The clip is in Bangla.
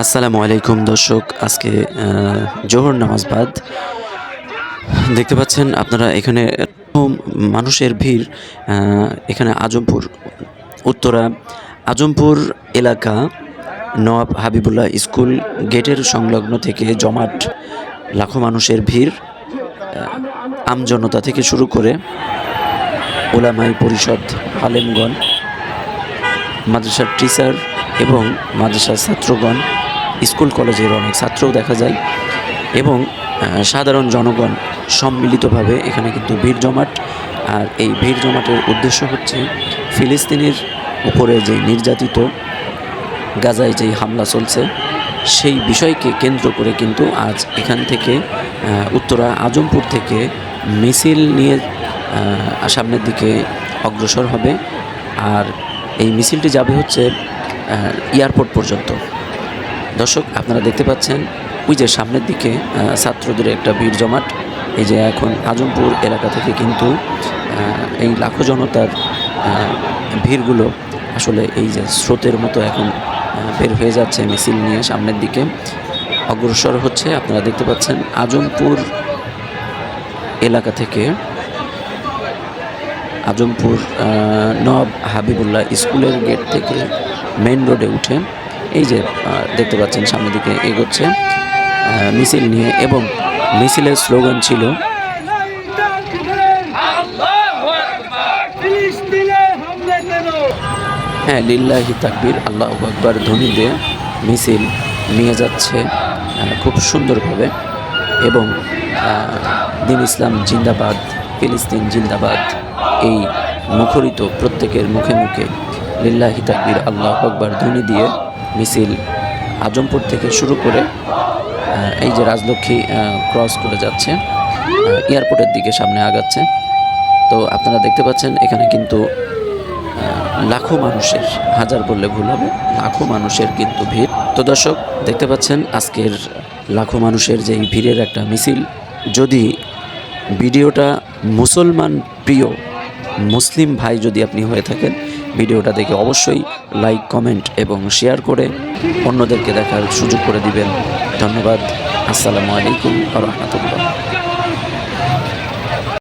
আসসালামু আলাইকুম দর্শক, আজকে জোহর নামাজ বাদ দেখতে পাচ্ছেন আপনারা এখানে মানুষের ভিড়। এখানে আজমপুর উত্তরা আজমপুর এলাকা নওয়াব হাবিবুল্লাহ স্কুল গেটের সংলগ্ন থেকে জমাট লাখো মানুষের ভিড়। আমজনতা থেকে শুরু করে ওলামাই পরিষদ, আলেমগণ, মাদ্রাসার টিচার এবং মাদ্রাসার ছাত্রগণ, স্কুল কলেজের অনেক ছাত্রও দেখা যায় এবং সাধারণ জনগণ সম্মিলিতভাবে এখানে কিন্তু ভিড় জমাট। আর এই ভিড় জমাটের উদ্দেশ্য হচ্ছে ফিলিস্তিনের উপরে যে নির্যাতিত গাজায় যেই হামলা চলছে সেই বিষয়কে কেন্দ্র করে কিন্তু আজ এখান থেকে উত্তরা আজমপুর থেকে মিছিল নিয়ে সামনের দিকে অগ্রসর হবে। আর এই মিছিলটি যাবে হচ্ছে এয়ারপোর্ট পর্যন্ত। দর্শক, আপনারা দেখতে পাচ্ছেন ওই যে সামনের দিকে ছাত্রদের একটা ভিড় জমাট। এই যে এখন আজমপুর এলাকা থেকে কিন্তু এই লাখো জনতার ভিড়গুলো আসলে এই যে স্রোতের মতো এখন বের হয়ে যাচ্ছে, মিছিল নিয়ে সামনের দিকে অগ্রসর হচ্ছে। আপনারা দেখতে পাচ্ছেন আজমপুর এলাকা থেকে আজমপুর নওয়াব হাবিবুল্লাহ স্কুলের গেট থেকে মেইন রোডে উঠে এই যে দেখতে পাচ্ছেন সামনের দিকে এগোচ্ছে মিছিল নিয়ে, এবং মিছিলের স্লোগান ছিল হ্যাঁ লিল্লাহি তাকবীর, আল্লাহু আকবার ধ্বনি দিয়ে মিছিল নিয়ে যাচ্ছে খুব সুন্দরভাবে। এবং দিন ইসলাম জিন্দাবাদ, ফিলিস্তিন জিন্দাবাদ, এই মুখরিত প্রত্যেকের মুখে মুখে লিল্লাহি তাকবীর, আল্লাহু আকবার ধ্বনি দিয়ে মিছিল আজমপুর থেকে শুরু করে এই যে রাজলক্ষ্মী ক্রস করে যাচ্ছে, এয়ারপোর্টের দিকে সামনে আগাচ্ছে। তো আপনারা দেখতে পাচ্ছেন এখানে কিন্তু লাখো মানুষের, হাজার বললে ভুল হবে, লাখো মানুষের কিন্তু ভিড়। তো দর্শক দেখতে পাচ্ছেন আজকের লাখো মানুষের যে এই ভিড়ের একটা মিছিল। যদি ভিডিওটা মুসলমান প্রিয় মুসলিম ভাই যদি আপনি হয়ে থাকেন, ভিডিওটা দেখে অবশ্যই লাইক, কমেন্ট এবং শেয়ার করে অন্যদেরকে দেখার সুযোগ করে দিবেন। ধন্যবাদ। আসসালামু আলাইকুম ওয়া রাহমাতুল্লাহ।